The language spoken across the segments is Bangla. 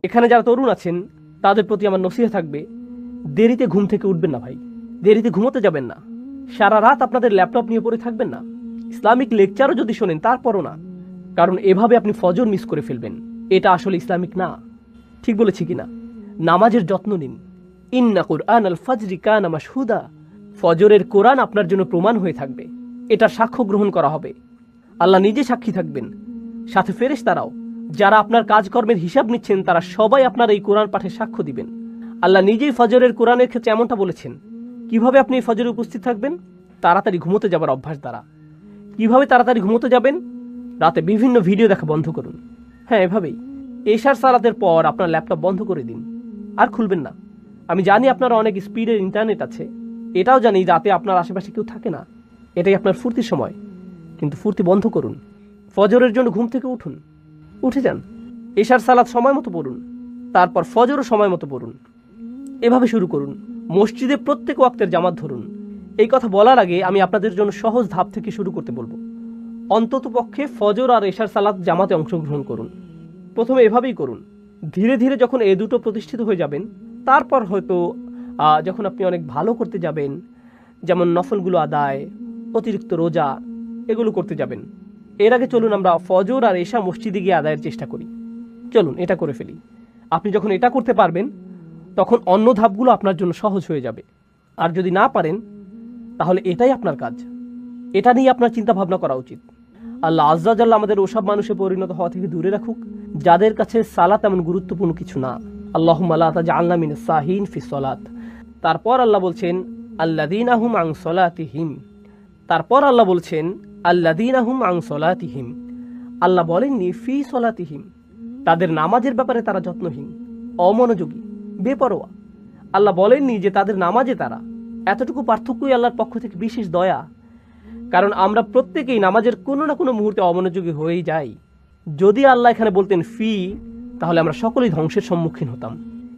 এখানে যারা তরুণ আছেন তাদের প্রতি আমার নসিহত থাকবে, দেরিতে ঘুম থেকে উঠবেন না ভাই, দেরিতে ঘুমোতে যাবেন না, সারা রাত আপনাদের ল্যাপটপ নিয়ে পড়ে থাকবেন না, ইসলামিক লেকচারও যদি শোনেন তারপরও না, কারণ এভাবে আপনি ফজর মিস করে ফেলবেন। এটা আসলে ইসলামিক না। ঠিক বলেছি কিনা? নামাজের যত্ন নিন। ইন্না কুরআন আল ফাজরি কানা মাশহুদা, ফজরের কোরআন আপনার জন্য প্রমাণ হয়ে থাকবে, এটার সাক্ষ্য গ্রহণ করা হবে। আল্লাহ নিজে সাক্ষী থাকবেন, সাথে ফেরেশতারাও যারা আপনার কাজকর্মের হিসাব নিচ্ছেন তারা সবাই আপনার এই কোরআন পাঠে সাক্ষ্য দিবেন। আল্লাহ নিজেই ফজরের কোরআনের ক্ষেত্রে এমনটা বলেছেন। কিভাবে আপনি এই ফজরে উপস্থিত থাকবেন? তাড়াতাড়ি ঘুমোতে যাবার অভ্যাস দ্বারা। কিভাবে তাড়াতাড়ি ঘুমোতে যাবেন? রাতে বিভিন্ন ভিডিও দেখা বন্ধ করুন। হ্যাঁ, এভাবেই এশার সালাতের পর আপনার ল্যাপটপ বন্ধ করে দিন, আর খুলবেন না। আমি জানি আপনার অনেক স্পিডের ইন্টারনেট আছে, এটাও জানি রাতে আপনার আশেপাশে কেউ থাকে না, এটাই আপনার ফুর্তির সময়, কিন্তু ফুর্তি বন্ধ করুন। ফজরের জন্য ঘুম থেকে উঠুন, উঠে যান, এশার সালাত সময় মতো পড়ুন, তারপর ফজরও সময় মতো পড়ুন। এভাবে শুরু করুন। মসজিদে প্রত্যেক ওয়াক্তের জামাত ধরুন। এই কথা বলার আগে আমি আপনাদের জন্য সহজ ধাপ থেকে শুরু করতে বলবো। অন্তত পক্ষে ফজর আর এশার সালাত জামাতে অংশগ্রহণ করুন। প্রথমে এভাবেই করুন। ধীরে ধীরে যখন এ দুটো প্রতিষ্ঠিত হয়ে যাবেন, তারপর হয়তো যখন আপনি অনেক ভালো করতে যাবেন, যেমন নফলগুলো আদায়, অতিরিক্ত রোজা, এগুলো করতে যাবেন, এর আগে চলুন আমরা ফজর আর এশা মসজিদে গিয়ে আদায়ের চেষ্টা করি। চলুন এটা করে ফেলি। আপনি যখন এটা করতে পারবেন তখন অন্য ধাপগুলো আপনার জন্য সহজ হয়ে যাবে। আর যদি না পারেন তাহলে এটাই আপনার কাজ, এটা নিয়ে আপনার চিন্তা ভাবনা করা উচিত। আল্লাহ আজ্জা জাল্লা আমাদের ওসব মানুষে পরিণত হওয়া থেকে দূরে রাখুক যাদের কাছে সালাত এমন গুরুত্বপূর্ণ কিছু না। আল্লাহুম্মা লা তাজআলনা মিনাস সাহিন ফি সলাত। তারপর আল্লাহ বলছেন আল্লাযীনা হুম আন সলাতিহিম। তারপর আল্লাহ বলছেন আল্লাযীনা হুম আন সলাতিহিম। আল্লাহ বলেননি ফি সলাতিহিম। তাদের নামাজের ব্যাপারে তারা যত্নহীন, অমনোযোগী, বেপরোয়া। আল্লাহ বলেননি যে তাদের নামাজে তারা। এতটুকু পার্থক্যই আল্লাহর পক্ষ থেকে বিশেষ দয়া। কারণ আমরা প্রত্যেকেই নামাজের কোনো না কোনো মুহূর্তে অমনোযোগী হয়েই যাই। যদি আল্লাহ এখানে বলতেন ফি, তাহলে আমরা সকলেই ধ্বংসের সম্মুখীন হতাম।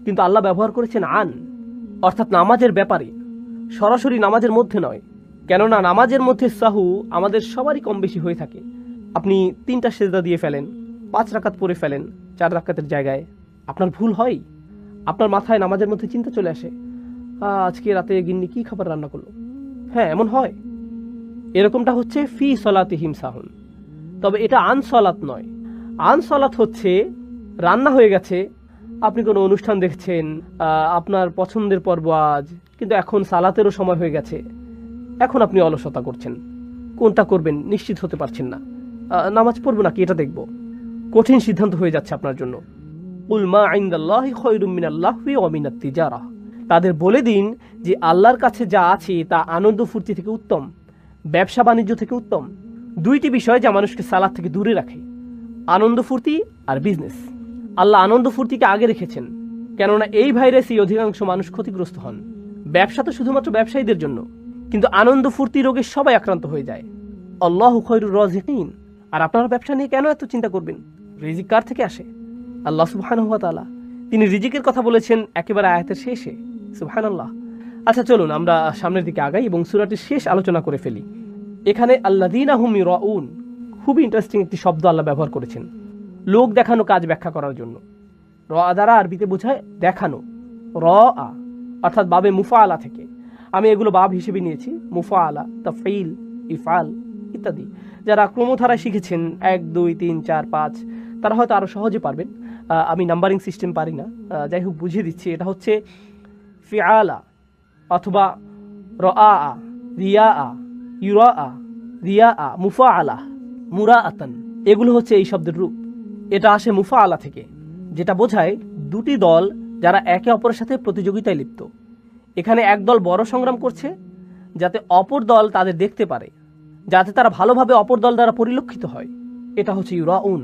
কিন্তু আল্লাহ ব্যবহার করেছেন আন, অর্থাৎ নামাজের ব্যাপারে, সরাসরি নামাজের মধ্যে নয়। কেননা নামাজের মধ্যে সাহু আমাদের সবারই কম বেশি হয়ে থাকে। আপনি 3টা সেজদা দিয়ে ফেলেন, 5 রাকাত পড়ে ফেলেন 4 রাকাতের জায়গায়, আপনার ভুল হয়। আপনার মাথায় নামাজের মধ্যে চিন্তা চলে আসে, আজকে রাতে গিন্নি কি খাবার রান্না করলো। হ্যাঁ, এমন হয়। এরকমটা হচ্ছে ফি সলাতিহিম সাহুন। তবে এটা আনসলাত নয়। আনসলাত হচ্ছে রান্না হয়ে গেছে, আপনি কোনো অনুষ্ঠান দেখছেন, আপনার পছন্দের পর্ব আজ, কিন্তু এখন সালাতেরও সময় হয়ে গেছে, এখন আপনি অলসতা করছেন। কোনটা করবেন নিশ্চিত হতে পারছেন না। নামাজ পড়বো নাকি এটা দেখব, কঠিন সিদ্ধান্ত হয়ে যাচ্ছে আপনার জন্য। কুল মা ইনদাল্লাহি খায়রুম মিনাল্লাহওয়ি ওয়া মিনাত তিজারা। তাদের বলে দিন যে আল্লাহর কাছে যা আছে তা আনন্দ ফুর্তি থেকে উত্তম, ব্যবসা বাণিজ্য থেকে উত্তম। 2টি বিষয় যা মানুষকে সালাত থেকে দূরে রাখে, আনন্দ ফুর্তি আর বিজনেস। আল্লাহ আনন্দ ফুর্তিকে আগে রেখেছেন, কেননা এই ভাইরাসই অধিকাংশ মানুষ ক্ষতিগ্রস্ত হন। ব্যবসা তো শুধুমাত্র ব্যবসায়ীদের জন্য, কিন্তু আনন্দ ফুর্তি রোগে সবাই আক্রান্ত হয়ে যায়। আল্লাহু খায়রুর রাযিকিন। আর আপনারা ব্যবসা নিয়ে কেন এত চিন্তা করবেন? রিজিক কার থেকে আসে? আল্লাহ সুবহানাহু ওয়া তাআলা। তিনি রিজিকের কথা বলেছেন একেবারে আয়াতের শেষে। সুবহানাল্লাহ। আচ্ছা, চলুন আমরা সামনের দিকে আগাই এবং সূরাটির শেষ আলোচনা করে ফেলি। এখানে আল্লাযীনা হুম ইউরাউন, খুবই ইন্টারেস্টিং একটি শব্দ আল্লাহ ব্যবহার করেছেন লোক দেখানো কাজ ব্যাখ্যা করার জন্য। র দ্বারা আরবিতে বোঝায় দেখানো। র আ অর্থাৎ বাবে মুফাআলা থেকে। আমি এগুলো বাব হিসেবে নিয়েছি, মুফাআলা, তাফঈল, ইফআল ইত্যাদি। যারা ক্রমধারায় শিখেছেন 1 2 3 4 5, তারা হয়তো আরো সহজে পারবেন। আমি নাম্বারিং সিস্টেম পারি না, যাই হোক বুঝিয়ে দিচ্ছি। এটা হচ্ছে ফিআলা অথবা রআ, রিয়া, ইউরা, রিয়া, মুফাআলা, মুরাআতান। এগুলো হচ্ছে এই শব্দের রূপ। এটা আসে মুফাআলা থেকে, যেটা বোঝায় 2টি দল যারা একে অপরের সাথে প্রতিযোগিতায় লিপ্ত। এখানে এক দল বড় সংগ্রাম করছে যাতে অপর দল তাদের দেখতে পারে, যাতে তারা ভালোভাবে অপর দল দ্বারা পরিলক্ষিত হয়। এটা হচ্ছে ইউরাউন।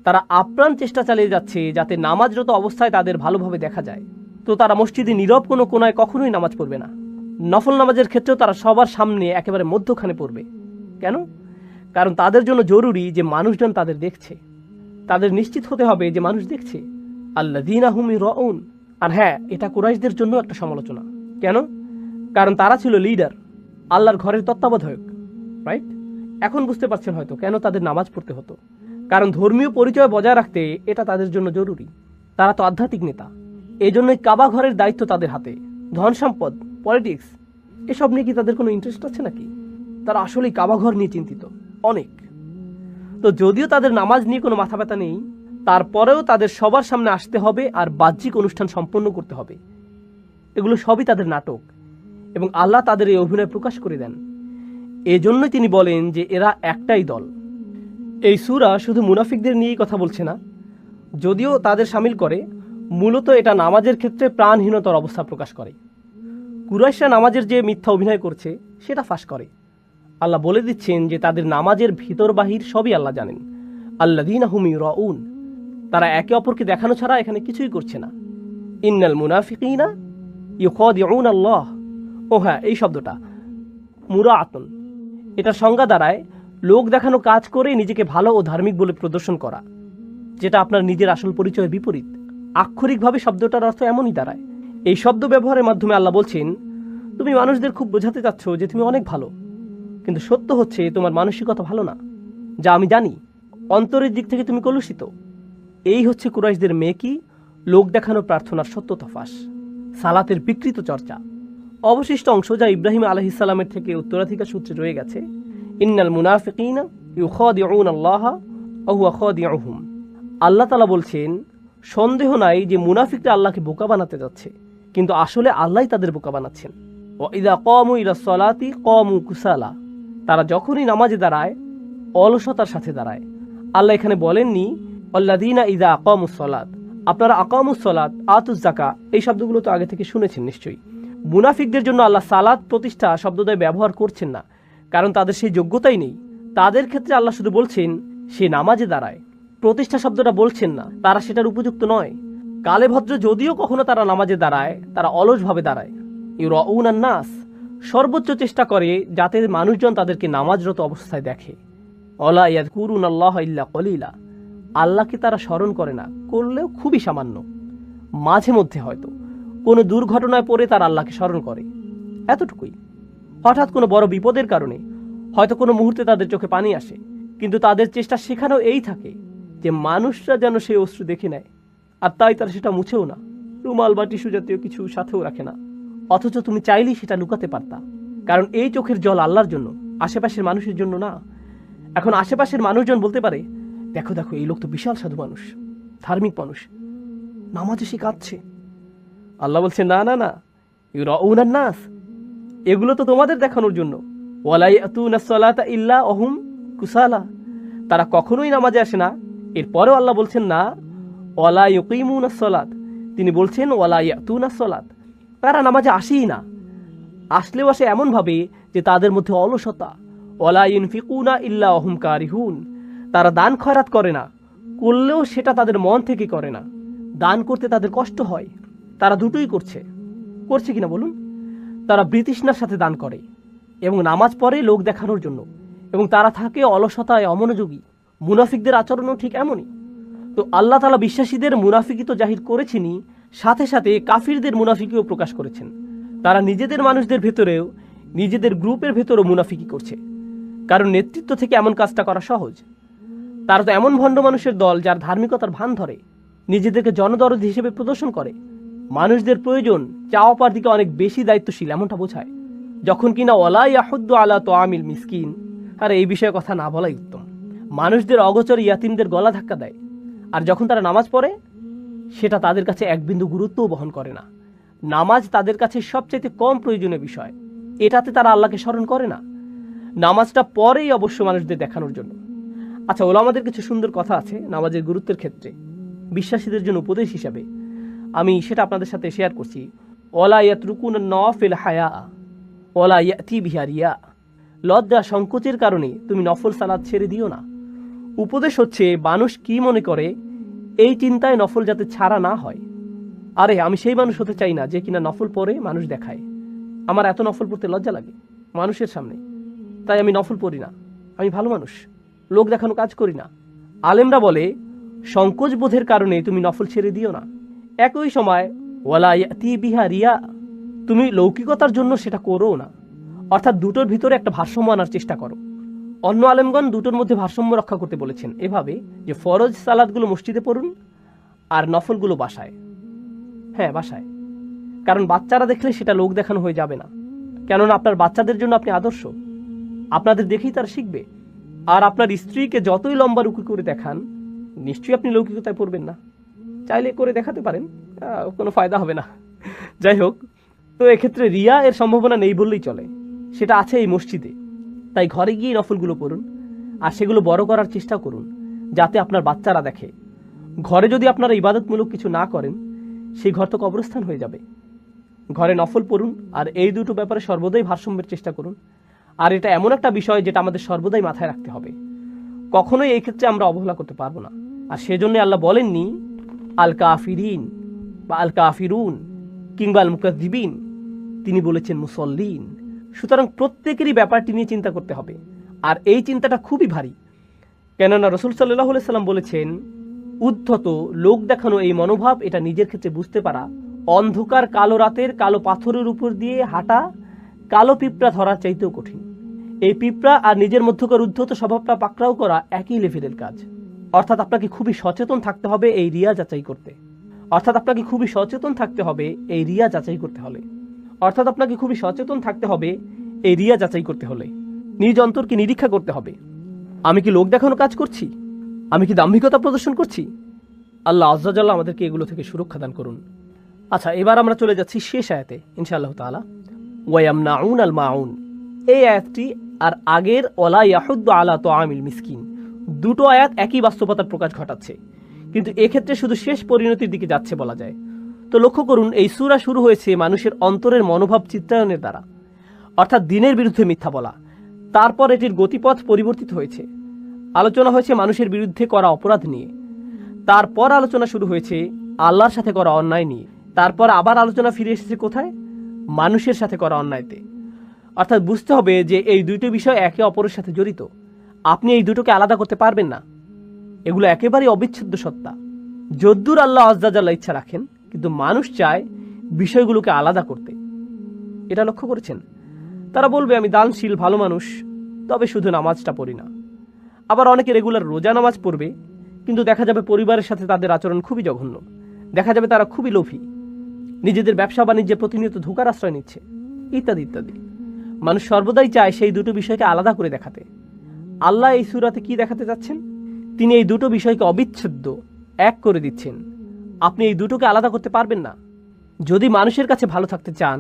তারা আপ্রাণ চেষ্টা চালিয়ে যাচ্ছে যাতে নামাজরত অবস্থায় তাদের ভালোভাবে দেখা যায়। তো তারা মসজিদে নীরব কোনো কোনায় কখনোই নামাজ পড়বে না। নফল নামাজের ক্ষেত্রেও তারা সবার সামনে একেবারে মধ্যখানে পড়বে। কেন? কারণ তাদের জন্য জরুরি যে মানুষজন তাদের দেখছে। তাদের নিশ্চিত হতে হবে যে মানুষ দেখছে। আল্লাযীনা হুম ইউরাউন। আর হ্যাঁ, এটা কুরাইশদের জন্য একটা সমালোচনা। কেন? কারণ তারা ছিল লিডার, আল্লাহর ঘরের তত্ত্বাবধায়ক, রাইট? এখন বুঝতে পারছেন হয়তো কেন তাদের নামাজ পড়তে হতো। কারণ ধর্মীয় পরিচয় বজায় রাখতে এটা তাদের জন্য জরুরি। তারা তো আধ্যাত্মিক নেতা, এই জন্যই কাবা ঘরের দায়িত্ব তাদের হাতে। ধন সম্পদ, পলিটিক্স এসব নিয়ে কি তাদের কোনো ইন্টারেস্ট আছে নাকি? তারা আসলেই কাবা ঘর নিয়ে চিন্তিত অনেক। তো যদিও তাদের নামাজ নিয়ে কোনো মাথা ব্যথা নেই, তারপরেও তাদের সবার সামনে আসতে হবে আর বাহ্যিক অনুষ্ঠান সম্পন্ন করতে হবে। এগুলো সবই তাদের নাটক, এবং আল্লাহ তাদের এই অভিনয় প্রকাশ করে দেন। এজন্যই তিনি বলেন যে এরা একটাই দল। এই সূরা শুধু মুনাফিকদের নিয়েই কথা বলছে না, যদিও তাদের শামিল করে, মূলত এটা নামাজের ক্ষেত্রে প্রাণহীনতার অবস্থা প্রকাশ করে। কুরাইশরা নামাজের যে মিথ্যা অভিনয় করছে সেটা ফাঁস করে। আল্লাহ বলে দিচ্ছেন যে তাদের নামাজের ভিতর বাহির সবই আল্লাহ জানেন। আল্লাযীনা হুম ইউরাউন, তারা একে অপরকে দেখানো ছাড়া এখানে কিছুই করছে না। ইন্নাল মুনাফিকিনা ইউখাদিউন আল্লাহ। ও হ্যাঁ, এই শব্দটা মুরাআতুন, এটার সংজ্ঞা দাঁড়ায় লোক দেখানো কাজ করে নিজেকে ভালো ও ধার্মিক বলে প্রদর্শন করা, যেটা আপনার নিজের আসল পরিচয়ের বিপরীত। আক্ষরিকভাবে শব্দটার অর্থ এমনই দাঁড়ায়। এই শব্দ ব্যবহারের মাধ্যমে আল্লাহ বলছেন, তুমি মানুষদের খুব বোঝাতে চাচ্ছ যে তুমি অনেক ভালো, কিন্তু সত্য হচ্ছে তোমার মানসিকতা ভালো না, যা আমি জানি। অন্তরের দিক থেকে তুমি কলুষিত। এই হচ্ছে কুরাইশদের মেকি, লোক দেখানো প্রার্থনার সত্যতা ফাঁস, সালাতের বিকৃত চর্চা। অবশিষ্ট অংশ যা ইব্রাহিম আলাইহিস সালামের থেকে উত্তরাধিকার সূত্রে রয়ে গেছে, ইন্নাল মুনাফিকিনা ইউখাদিউন আল্লাহ ওয়া হুয়া খাদিউহুম। আল্লাহ তাআলা বলছেন, সন্দেহ নাই যে মুনাফিকরা আল্লাহকে বোকা বানাতে যাচ্ছে, কিন্তু আসলে আল্লাহই তাদের বোকা বানাচ্ছেন। ওয়া ইযা কামু ইলাস সালাতি কামু কুসালা, তারা যখনই নামাজে দাঁড়ায় অলসতার সাথে দাঁড়ায়। আল্লাহ এখানে বলেননি আল্লাযীনা ইযা আকামুস সালাত। আপনারা আকামুস সালাত, আতুজ যাকাত এই শব্দগুলো তো আগে থেকে শুনেছেন নিশ্চয়ই। মুনাফিকদের জন্য আল্লাহ সালাত প্রতিষ্ঠা শব্দদ্বয় ব্যবহার করছেন না, কারণ তাদের সেই যোগ্যতাই নেই। তাদের ক্ষেত্রে আল্লাহ শুধু বলছেন সে নামাজে দাঁড়ায়, প্রতিষ্ঠা শব্দটা বলছেন না, তারা সেটার উপযুক্ত নয়। কালে ভদ্র যদিও কখনো তারা নামাজে দাঁড়ায়, তারা অলসভাবে দাঁড়ায়। ইউরাউনান নাস, সর্বোচ্চ চেষ্টা করে যাতে মানুষজন তাদেরকে নামাজরত অবস্থায় দেখে। ওয়ালা ইয়াযকুরুনাল্লাহা ইল্লা কলিলা, আল্লাহকে তারা স্মরণ করে না, করলেও খুবই সামান্য। মাঝে মধ্যে হয়তো কোনো দুর্ঘটনায় পড়ে তারা আল্লাহকে স্মরণ করে, এতটুকুই। হঠাৎ কোনো বড় বিপদের কারণে হয়তো কোনো মুহূর্তে তাদের চোখে পানি আসে, কিন্তু তাদের চেষ্টা সেখানেও এই থাকে যে মানুষরা যেন সেই অশ্রু দেখে নেয়, আর তাই তারা সেটা মুছেও না, রুমাল বা টিস্যু জাতীয় কিছু সাথেও রাখে না। অথচ তুমি চাইলেই সেটা লুকাতে পারতা, কারণ এই চোখের জল আল্লাহর জন্য, আশেপাশের মানুষের জন্য না। এখন আশেপাশের মানুষজন বলতে পারে, দেখো দেখো, এই লোক তো বিশাল সাধু মানুষ, ধার্মিক মানুষ, নামাজে সে কাঁদছে। আল্লাহ বলছে, না না না, ইউরাউনান নাস, এগুলো তো তোমাদের দেখানোর জন্য। ওয়ালা ইয়াতুনাস সালাতা ইল্লা ওহুম কুসালা, তারা কখনোই নামাজে আসে না। এরপরেও আল্লাহ বলছেন না ওয়ালা ইউকিমুনাস সালাত, তিনি বলছেন ওয়ালা ইয়াতুনাস সালাত, তারা নামাজে আসেই না। আসলেও আসে এমনভাবে যে তাদের মধ্যে অলসতা। ওয়ালা ইউনফিকুনা ইল্লা ওহুম কারিহুন, তারা দান খয়রাত করে না, করলেও সেটা তাদের মন থেকে করে না, দান করতে তাদের কষ্ট হয়। তারা দুটোই করছে কিনা বলুন? তারা বিতৃষ্ণার সাথে দান করে এবং নামাজ পড়ে লোক দেখানোর জন্য, এবং তারা থাকে অলসতায়, অমনোযোগী। মুনাফিকদের আচরণও ঠিক এমনই। তো আল্লাহ তাআলা বিশ্বাসীদের মুনাফিকি তো জাহির করেছেনই, সাথে সাথে কাফিরদের মুনাফিকিও প্রকাশ করেছেন। তারা নিজেদের মানুষদের ভেতরেও, নিজেদের গ্রুপের ভেতরেও মুনাফিকি করছে, কারণ নেতৃত্ব থেকে এমন কাজটা করা সহজ। তারা তো এমন ভণ্ড মানুষের দল যার ধার্মিকতার ভান ধরে, নিজেদেরকে জনদরদি হিসেবে প্রদর্শন করে, মানুষদের প্রয়োজন চাওয়া পাওয়ার দিকে অনেক বেশি দায়িত্বশীল এমনটা বোঝায়, যখন কিনা ওয়ালা ইয়াহুদ্দু আলা তুআমিল মিসকিন। আর এই বিষয়ে কথা না বলাই উত্তম। মানুষদের অগোচর ইয়াতিমদের গলা ধাক্কা দেয়, আর যখন তারা নামাজ পড়ে সেটা তাদের কাছে এক বিন্দু গুরুত্বও বহন করে না। নামাজ তাদের কাছে সবচাইতে কম প্রয়োজনীয় বিষয়, এটাতে তারা আল্লাহকে স্মরণ করে না। নামাজটা পরেই অবশ্য মানুষদের দেখানোর জন্য। আচ্ছা, ওলামাদের কিছু সুন্দর কথা আছে নামাজের গুরুত্বের ক্ষেত্রে, বিশ্বাসীদের জন্য উপদেশ হিসাবে। আমি সেটা আপনাদের সাথে শেয়ার করছি। ওয়ালা ইয়াতরুকুনা নফিল হায়া ওয়ালা ইয়াতি বিহা রিয়া, লজ্জা সংকোচের কারণে তুমি নফল সালাত ছেড়ে দিও না। উপদেশ হচ্ছে মানুষ কি মনে করে এই চিন্তায় নফল যাতে ছাড়া না হয়। আরে আমি সেই মানুষ হতে চাই না যে কিনা নফল পড়ে মানুষ দেখায়। আমার এত নফল পড়তে লজ্জা লাগে মানুষের সামনে, তাই আমি নফল পড়ি না। আমি ভালো মানুষ, লোক দেখানো কাজ করি না। আলেমরা বলে সংকোচ বোধের কারণে তুমি নফল ছেড়ে দিও না। একই সময় ওয়ালা ইয়াতি বিহা রিয়া, তুমি লৌকিকতার জন্য সেটা করো না। অর্থাৎ দুটোর ভিতরে একটা ভারসাম্য আনার চেষ্টা করো। অন্য আলেমগণ দুটোর মধ্যে ভারসাম্য রক্ষা করতে বলেছেন এভাবে যে ফরজ সালাতগুলো মসজিদে পড়ুন, আর নফলগুলো বাসায়। হ্যাঁ, বাসায়। কারণ বাচ্চারা দেখলে সেটা লোক দেখানো হয়ে যাবে না, কেননা আপনার বাচ্চাদের জন্য আপনি আদর্শ। আপনাদের দেখেই তারা শিখবে। আর আপনার স্ত্রীকে যতই লম্বা রুকু করে দেখান, নিশ্চয়ই আপনি লৌকিকতায় পড়বেন না। চাইলে করে দেখাতে পারেন, কোনো ফায়দা হবে না। যাই হোক, তো এক্ষেত্রে রিয়া এর সম্ভাবনা নেই বললেই চলে। সেটা আছে এই মসজিদে। তাই ঘরে গিয়ে নফলগুলো পড়ুন, আর সেগুলো বড় করার চেষ্টা করুন যাতে আপনার বাচ্চারা দেখে। ঘরে যদি আপনারা ইবাদতমূলক কিছু না করেন, সেই ঘর তো কবরস্থান হয়ে যাবে। ঘরে নফল পড়ুন, আর এই দুটো ব্যাপারে সর্বদাই ভারসাম্যের চেষ্টা করুন। আর এটা এমন একটা বিষয় যেটা আমাদের সর্বদাই মাথায় রাখতে হবে। কখনোই এই ক্ষেত্রে আমরা অবহেলা করতে পারবো না। আর সেজন্য আল্লাহ বলেননি আল কাফিরিন বা আল কাফিরুন কিংবা আল মুকাজ্জিবিন, তিনি বলেছেন মুসল্লিন। সুতরাং প্রত্যেকেরই ব্যাপারটি নিয়ে চিন্তা করতে হবে। আর এই চিন্তাটা খুবই ভারী, কেননা রাসূল সাল্লাল্লাহু আলাইহি সাল্লাম বলেছেন, উদ্ধত লোক দেখানো এই মনোভাব, এটা নিজের ক্ষেত্রে বুঝতে পারা অন্ধকার কালো রাতের কালো পাথরের উপর দিয়ে হাঁটা কালো পিঁপড়া ধরার চাইতেও কঠিন। এই পিঁপড়া আর নিজের মধ্যকার উদ্ধত স্বভাবটা পাকড়াও করা একই লেভেলের কাজ। অর্থাৎ আপনাকে খুবই সচেতন থাকতে হবে এই রিয়া যাচাই করতে। অর্থাৎ আপনাকে খুবই সচেতন থাকতে হবে এই রিয়া যাচাই করতে হলে। অর্থাৎ আপনাকে খুবই সচেতন থাকতে হবে এই রিয়া যাচাই করতে হলে। নিজ অন্তরকে নিরীক্ষা করতে হবে। আমি কি লোক দেখানো কাজ করছি? আমি কি দাম্ভিকতা প্রদর্শন করছি? আল্লাহ আজ্জা জাল্লা আমাদেরকে এগুলো থেকে সুরক্ষা দান করুন। আচ্ছা, এবার আমরা চলে যাচ্ছি শেষ আয়াতে ইনশাআল্লাহ তাআলা। ওয়ায়ামনাউন আল মাউন, এই আয়াতটি আর আগের ওয়ালা ইয়াহুদ্দু আলা তুআমিল মিসকিন, দুটো আয়াত একই বাস্তবতার প্রকাশ ঘটাচ্ছে, কিন্তু এক্ষেত্রে শুধু শেষ পরিণতির দিকে যাচ্ছে বলা যায়। তো লক্ষ্য করুন, এই সূরা শুরু হয়েছে মানুষের অন্তরের মনোভাব চিত্রায়নের দ্বারা, অর্থাৎ দিনের বিরুদ্ধে মিথ্যা বলা। তারপর এটির গতিপথ পরিবর্তিত হয়েছে, আলোচনা হয়েছে মানুষের বিরুদ্ধে করা অপরাধ নিয়ে। তারপর আলোচনা শুরু হয়েছে আল্লাহর সাথে করা অন্যায় নিয়ে। তারপর আবার আলোচনা ফিরে এসেছে কোথায়? মানুষের সাথে করা অন্যায়তে। অর্থাৎ বুঝতে হবে যে এই দুটো বিষয় একে অপরের সাথে জড়িত। আপনি এই দুটোকে আলাদা করতে পারবেন না। এগুলো একেবারেই অবিচ্ছেদ্য সত্তা। যদ্দূর আল্লাহ আজ্জা জাল্লা ইচ্ছা রাখেন, কিন্তু মানুষ চায় বিষয়গুলোকে আলাদা করতে। এটা লক্ষ্য করেছেন? তারা বলবে আমি দানশীল ভালো মানুষ, তবে শুধু নামাজটা পড়ি না। আবার অনেকে রেগুলার রোজা নামাজ পড়বে, কিন্তু দেখা যাবে পরিবারের সাথে তাদের আচরণ খুবই জঘন্য। দেখা যাবে তারা খুবই লোভী, নিজেদের ব্যবসা বাণিজ্যে প্রতিনিয়ত ধোঁকার আশ্রয় নিচ্ছে, ইত্যাদি ইত্যাদি। মানুষ সর্বদাই চায় সেই দুটো বিষয়কে আলাদা করে দেখাতে। আল্লাহ এই সূরাতে কি দেখাতে যাচ্ছেন? তিনি এই দুটো বিষয়কে অবিচ্ছেদ্য এক করে দিচ্ছেন। আপনি এই দুটোকে আলাদা করতে পারবেন না। যদি মানুষের কাছে ভালো থাকতে চান,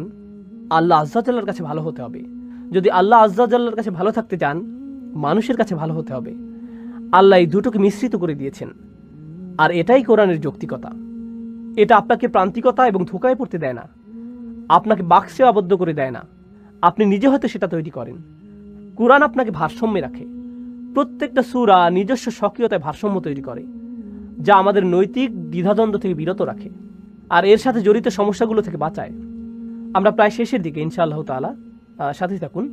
আল্লাহ আজ্জা জাল্লার কাছে ভালো হতে হবে। যদি আল্লাহ আজ্জা জাল্লার কাছে ভালো থাকতে চান, মানুষের কাছে ভালো হতে হবে। আল্লাহ এই দুটোকে মিশ্রিত করে দিয়েছেন, আর এটাই কোরআনের যৌক্তিকতা। এটা আপনাকে প্রান্তিকতা এবং ধোঁকায় পড়তে দেয় না, আপনাকে বাক্সে আবদ্ধ করে দেয় না। আপনি নিজে হয়তো সেটা তৈরি করেন। কোরআন আপনাকে ভারসাম্যে রাখে। প্রত্যেকটা সূরা নিজস্ব সক্রিয়তায় ভারসাম্য তৈরি করে, যা আমাদের নৈতিক দ্বিধাদ্বন্দ্ব থেকে বিরত রাখে আর এর সাথে জড়িত সমস্যাগুলো থেকে বাঁচায়। আমরা প্রায় শেষের দিকে ইনশাআল্লাহ তাআলা, সাথে থাকুন।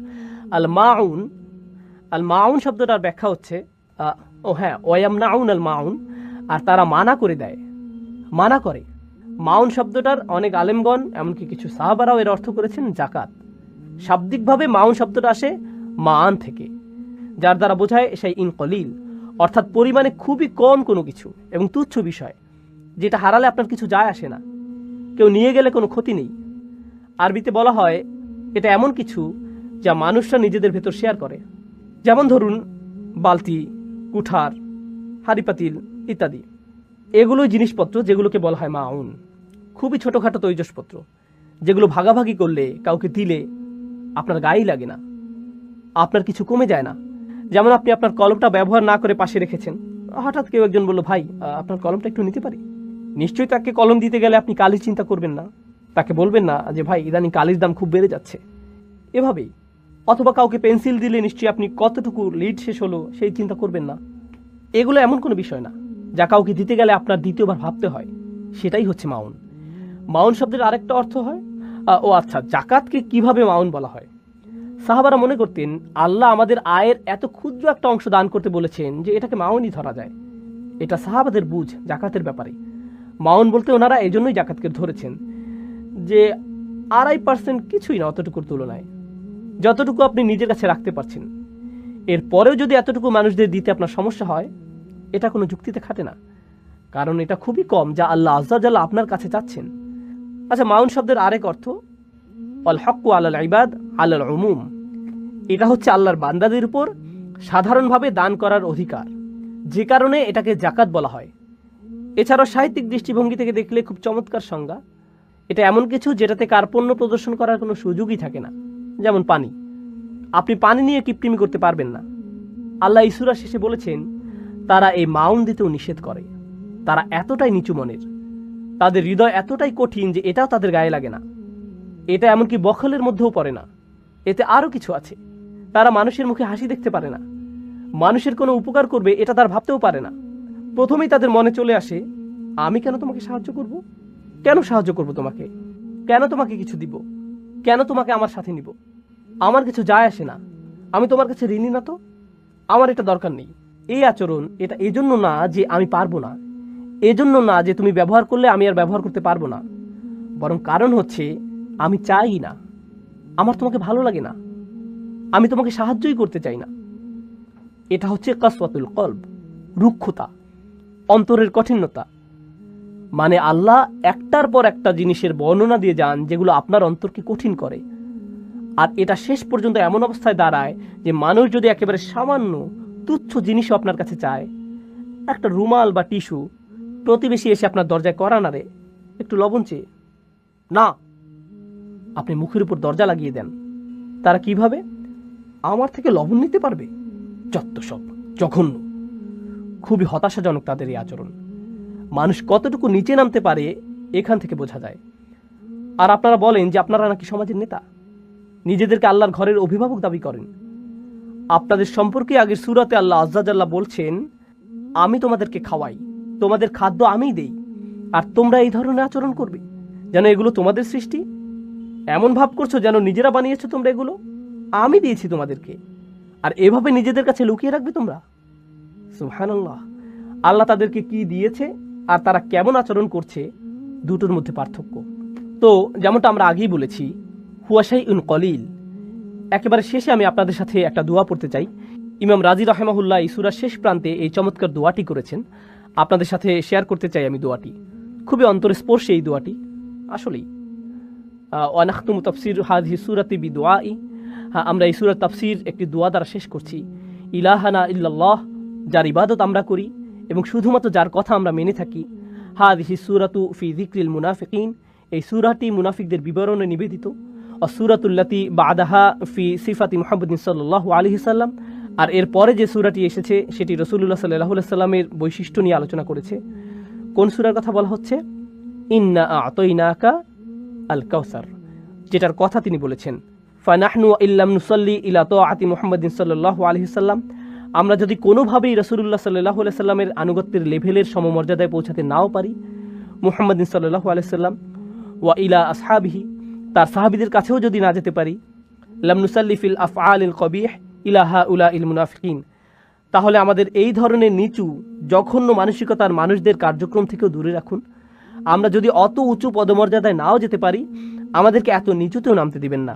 আল মাউন, আল মাউন শব্দটার ব্যাখ্যা হচ্ছে ওয়ায়ামনাউন আল মাউন, আর তারা মানা করে দেয়, মানা করে। মাউন শব্দটার অনেক আলেমগণ, এমনকি কিছু সাহাবারাও এর অর্থ করেছেন জাকাত। শাব্দিকভাবে মাউন শব্দটা আসে মান থেকে, যার দ্বারা বোঝায় সেই ইন কলিল, অর্থাৎ পরিমাণে খুবই কম কোনো কিছু এবং তুচ্ছ বিষয়, যেটা হারালে আপনার কিছু যায় আসে না, কেউ নিয়ে গেলে কোনো ক্ষতি নেই। আরবিতে বলা হয় এটা এমন কিছু যা মানুষরা নিজেদের ভেতর শেয়ার করে। যেমন ধরুন বালতি, কুঠার, হাঁড়ি পাতিল ইত্যাদি। এগুলোই জিনিসপত্র যেগুলোকে বলা হয় মাউন। খুবই ছোটোখাটো তৈজসপত্র, যেগুলো ভাগাভাগি করলে, কাউকে দিলে আপনার গায়েই লাগে না, আপনার কিছু কমে যায় না। যেমন আপনি আপনার কলমটা ব্যবহার না করে পাশে রেখেছেন, হঠাৎ কেউ একজন বলল ভাই আপনার কলমটা একটু নিতে পারি। নিশ্চয়ই তাকে কলম দিতে গেলে আপনি কালির চিন্তা করবেন না, তাকে বলবেন না যে ভাই ইদানিং কালির দাম খুব বেড়ে যাচ্ছে, এভাবেই। অথবা কাউকে পেন্সিল দিলে নিশ্চয়ই আপনি কতটুকু লিড শেষ হলো সেই চিন্তা করবেন না। এগুলো এমন কোনো বিষয় না যা কাউকে দিতে গেলে আপনার দ্বিতীয়বার ভাবতে হয়। সেটাই হচ্ছে মাউন। মাউন শব্দের আরেকটা অর্থ হয়, আচ্ছা, জাকাতকে কিভাবে মাউন বলা হয়? সাহাবারা মনে করতেন আল্লাহ আমাদের আয়ের এত ক্ষুদ্র একটা অংশ দান করতে বলেছেন যে এটাকে মাউনই ধরা যায়। এটা সাহাবাদের বুঝ জাকাতের ব্যাপারে। মাউন বলতে ওনারা এই জন্যই জাকাতকে ধরেছেন যে 2.5% কিছুই না অতটুকুর তুলনায়, যতটুকু আপনি নিজের কাছে রাখতে পারছেন। এরপরেও যদি এতটুকু মানুষদের দিতে আপনার সমস্যা হয়, এটা কোনো যুক্তিতে খাটে না। কারণ এটা খুবই কম যা আল্লাহ আজ্জা জাল্লা আপনার কাছে চাচ্ছেন। আচ্ছা, মাউন শব্দের আরেক অর্থ আল হক্কু আলাল ইবাদ আলাল উমুম। এটা হচ্ছে আল্লাহর বান্দাদের উপর সাধারণভাবে দান করার অধিকার, যে কারণে এটাকে জাকাত বলা হয়। এছাড়াও সাহিত্যিক দৃষ্টিভঙ্গি থেকে দেখলে খুব চমৎকার সংজ্ঞা। এটা এমন কিছু যেটাতে কার্পণ্য প্রদর্শন করার কোনো সুযোগই থাকে না। যেমন পানি, আপনি পানি নিয়ে কিপটিমি করতে পারবেন না। আল্লাহ এই সূরা শেষে বলেছেন তারা এই মাউন দিতেও নিষেধ করে। তারা এতটাই নিচু মনের, তাদের হৃদয় এতটাই কঠিন যে এটাও তাদের গায়ে লাগে না। এটা এমনকি বখলের মধ্যেও পড়ে না। এতে আরও কিছু আছে। তারা মানুষের মুখে হাসি দেখতে পারে না, মানুষের কোনো উপকার করবে এটা তার ভাবতেও পারে না। প্রথমেই তাদের মনে চলে আসে, আমি কেন তোমাকে সাহায্য করব? কেন সাহায্য করব তোমাকে? কেন তোমাকে কিছু দিব? কেন তোমাকে আমার সাথে নিব? আমার কিছু যায় আসে না, আমি তোমার কাছে ঋণী না তো, আমার এটা দরকার নেই। এই আচরণ এটা এজন্য না যে আমি পারবো না, এজন্য না যে তুমি ব্যবহার করলে আমি আর ব্যবহার করতে পারবো না, বরং কারণ হচ্ছে আমি চাই না, আমার তোমাকে ভালো লাগে না, আমি তোমাকে সাহায্যই করতে চাই না। এটা হচ্ছে কাসওয়াতুল কলব, রুক্ষতা, অন্তরের কঠিনতা। মানে আল্লাহ একটার পর একটা জিনিসের বর্ণনা দিয়ে যান যেগুলো আপনার অন্তরকে কঠিন করে। আর এটা শেষ পর্যন্ত এমন অবস্থায় দাঁড়ায় যে মানুষ যদি একেবারে সামান্য তুচ্ছ জিনিসও আপনার কাছে চায়, একটা রুমাল বা টিস্যু, প্রতিবেশী এসে আপনার দরজায় করা না রে একটু লবণ চেয়ে, না, আপনি মুখের উপর দরজা লাগিয়ে দেন। তারা কিভাবে আমার থেকে লবণ নিতে পারবে? যত সব জঘন্য। খুবই হতাশাজনক তাদের এই আচরণ। মানুষ কতটুকু নিচে নামতে পারে এখান থেকে বোঝা যায়। আর আপনারা বলেন যে আপনারা নাকি সমাজের নেতা, নিজেদেরকে আল্লাহর ঘরের অভিভাবক দাবি করেন। আপনাদের সম্পর্কে আগের সূরাতে আল্লাহ আজ্জা জাল্লা বলছেন, আমি তোমাদেরকে খাওয়াই, তোমাদের খাদ্য আমিই দেই, আর তোমরা এই ধরনের আচরণ করবে যেন এগুলো তোমাদের সৃষ্টি। এমন ভাব করছো যেন নিজেরা বানিয়েছো তোমরা এগুলো, আমি দিয়েছি তোমাদেরকে, আর এভাবে নিজেদের কাছে লুকিয়ে রাখবে তোমরা। সুবহানাল্লাহ। আল্লাহ তাদেরকে কি দিয়েছে আর তারা কেমন আচরণ করছে, দুটোর মধ্যে পার্থক্য। তো যেমনটা আমরা আগেই বলেছি, হুয়া শাইউন কলিল। একেবারে শেষে আমি আপনাদের সাথে একটা দোয়া পড়তে চাই। ইমাম রাজি রাহিমাহুল্লাহ এই সূরার শেষ প্রান্তে এই চমৎকার দোয়াটি করেছেন, আপনাদের সাথে শেয়ার করতে চাই আমি দোয়াটি। খুবই অন্তরস্পর্শী এই দোয়াটি আসলেই। ওয়ানাখতুমু তাফসির হাযিহি সূরাতি বিদুআই। আমরা এই সূরার তাফসির একটি দোয়া দ্বারা শেষ করছি। ইলাহানা ইল্লাল্লাহ, যার ইবাদত আমরা করি এবং শুধুমাত্র যার কথা আমরা মেনে থাকি। হাযিহি সূরাতু ফি যিকরিল মুনাফিকিন, এই সূরাটি মুনাফিকদের বিবরণে নিবেদিত। সূরাতুল্লাতি বাদাহা ফি সিফাতি মুহাম্মদিন সাল্লাল্লাহু আলাইহি সাল্লাম, আর এর পরে যে সূরাটি এসেছে সেটি রাসূলুল্লাহ সাল্লাল্লাহু আলাইহি সাল্লামের বৈশিষ্ট্য নিয়ে আলোচনা করেছে। কোন সূরার কথা বলা হচ্ছে? ইন্না আ'তাইনাকা আল কাউসার, যেটার কথা তিনি বলেছেন, ফানাহনু ইল্লাম নুসাল্লি ইলা তাআতি মুহাম্মদিন সাল্লাল্লাহু আলাইহি সাল্লাম, আমরা যদি কোনোভাবেই রাসূলুল্লাহ সাল্লাল্লাহু আলাইহি সাল্লামের আনুগত্যের লেভেলের সমমর্যাদায় পৌঁছাতে নাও পারি, মুহাম্মদিন সাল্লাল্লাহু আলাইহি সাল্লাম ওয়া ইলা আসহাবিহি, তার সাহাবীদের কাছেও যদি না যেতে পারি, লাম নুসাল্লি ফিল আফআলিল কবিহ ইলা হাউলাইল মুনাফিকিন, তাহলে আমাদের এই ধরনের নিচু জঘন্য মানসিকতার মানুষদের কার্যক্রম থেকেও দূরে রাখুন। আমরা যদি অত উঁচু পদমর্যাদায় নাও যেতে পারি, আমাদেরকে এত নিচুতেও নামতে দিবেন না।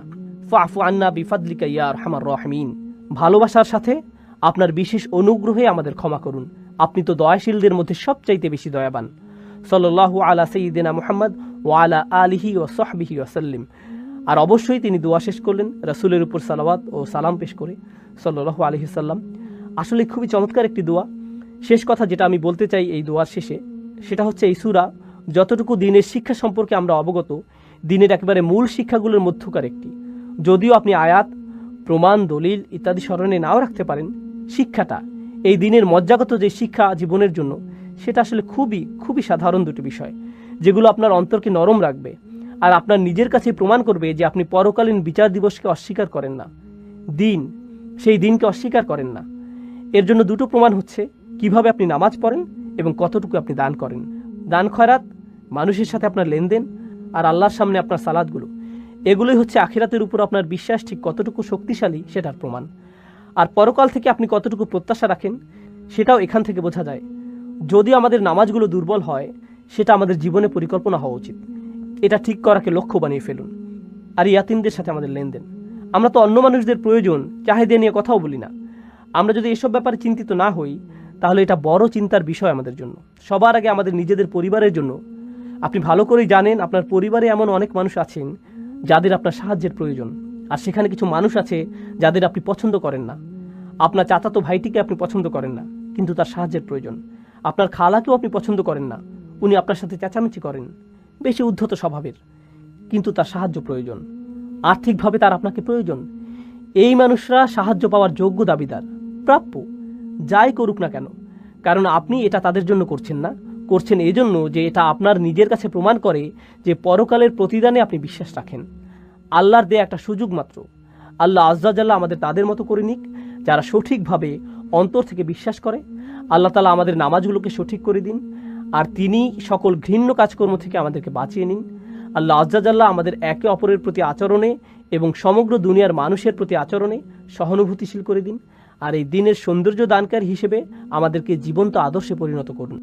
ফাফু আন্না বিফাদলিকা ইয়া আরহামার রাহিমিন, ভালোবাসার সাথে আপনার বিশেষ অনুগ্রহে আমাদের ক্ষমা করুন, আপনি তো দয়াশীলদের মধ্যে সবচাইতে বেশি দয়াবান। সাল্লাল্লাহু আলা সাইয়্যিদিনা মুহাম্মদ ওয়া আলা আলিহি ওয়া সাহবিহি ওয়া সাল্লিম। আর অবশ্যই তিনি দোয়া শেষ করলেন রাসূলের উপর সালাওয়াত ও সালাম পেশ করে, সাল্লাল্লাহু আলাইহি সাল্লাম। আসলে খুবই চমৎকার একটি দোয়া। শেষ কথা যেটা আমি বলতে চাই এই দোয়ার শেষে, সেটা হচ্ছে এই সূরা যতটুকু দিনের শিক্ষা সম্পর্কে আমরা অবগত, দিনের একেবারে মূল শিক্ষাগুলোর মধ্যকার একটি। যদিও আপনি আয়াত, প্রমাণ, দলিল ইত্যাদি স্মরণে নাও রাখতে পারেন, শিক্ষাটা, এই দিনের মজ্জাগত যে শিক্ষা জীবনের জন্য, সেটা আসলে খুবই খুবই সাধারণ দুটি বিষয়, যেগুলো আপনার অন্তরকে নরম রাখবে আর আপনার নিজের কাছে প্রমাণ করবে যে আপনি পরকালীন বিচার দিবসকে অস্বীকার করেন না, সেই দিনকে অস্বীকার করেন না। এর জন্য দুটো প্রমাণ হচ্ছে কিভাবে আপনি নামাজ পড়েন এবং কতটুকু আপনি দান করেন। দান খয়রাত, মানুষের সাথে আপনার লেনদেন, আর আল্লাহর সামনে আপনার সালাতগুলো, এগুলোই হচ্ছে আখিরাতের উপর আপনার বিশ্বাস ঠিক কতটুকু শক্তিশালী সেটার প্রমাণ। আর পরকাল থেকে আপনি কতটুকু প্রত্যাশা রাখেন সেটাও এখান থেকে বোঝা যায়। যদি আমাদের নামাজগুলো দুর্বল হয়, সেটা আমাদের জীবনে পরিকল্পনা হওয়া উচিত। এটা ঠিক করাকে লক্ষ্য বানিয়ে ফেলুন। আর ইয়াতিমদের সাথে আমাদের লেনদেন, আমরা তো অন্য মানুষদের প্রয়োজন চাহিদা নিয়ে কথাও বলি না। আমরা যদি এসব ব্যাপারে চিন্তিত না হই, তাহলে এটা বড় চিন্তার বিষয় আমাদের জন্য। সবার আগে আমাদের নিজেদের পরিবারের জন্য। আপনি ভালো করেই জানেন আপনার পরিবারে এমন অনেক মানুষ আছেন যাদের আপনার সাহায্যের প্রয়োজন, আর সেখানে কিছু মানুষ আছে যাদের আপনি পছন্দ করেন না। আপনার চাচাতো ভাইটিকে আপনি পছন্দ করেন না, কিন্তু তার সাহায্যের প্রয়োজন। আপনার খালাকেও আপনি পছন্দ করেন না, উনি আপনার সাথে চেঁচামেচি করেন, বেশি উদ্ধত স্বভাবের, কিন্তু তার সাহায্য প্রয়োজন। আর্থিকভাবে তার আপনাকে প্রয়োজন। এই মানুষরা সাহায্য পাওয়ার যোগ্য দাবিদার, প্রাপ্য, যাই করুক না কেন। কারণ আপনি এটা তাদের জন্য করছেন না, করছেন এজন্য যে এটা আপনার নিজের কাছে প্রমাণ করে যে পরকালের প্রতিদানে আপনি বিশ্বাস রাখেন। আল্লাহর দেয়া একটা সুযোগ মাত্র। আল্লাহ আজ্জা জাল্লা আমাদের তাদের মতো করে নিক যারা সঠিকভাবে অন্তর থেকে বিশ্বাস করে। আল্লাহ তাআলা আমাদের নামাজগুলোকে সঠিক করে দিন, আর তিনি সকল ঘৃণ্য কাজকর্ম থেকে আমাদেরকে বাঁচিয়ে নিন। আল্লাহ আজ্জা জাল্লা আমাদের একে অপরের প্রতি আচরণে এবং সমগ্র দুনিয়ার মানুষের প্রতি আচরণে সহানুভূতিশীল করে দিন, আর এই দিনের সৌন্দর্য দানকারী হিসেবে আমাদেরকে জীবন্ত আদর্শে পরিণত করুন।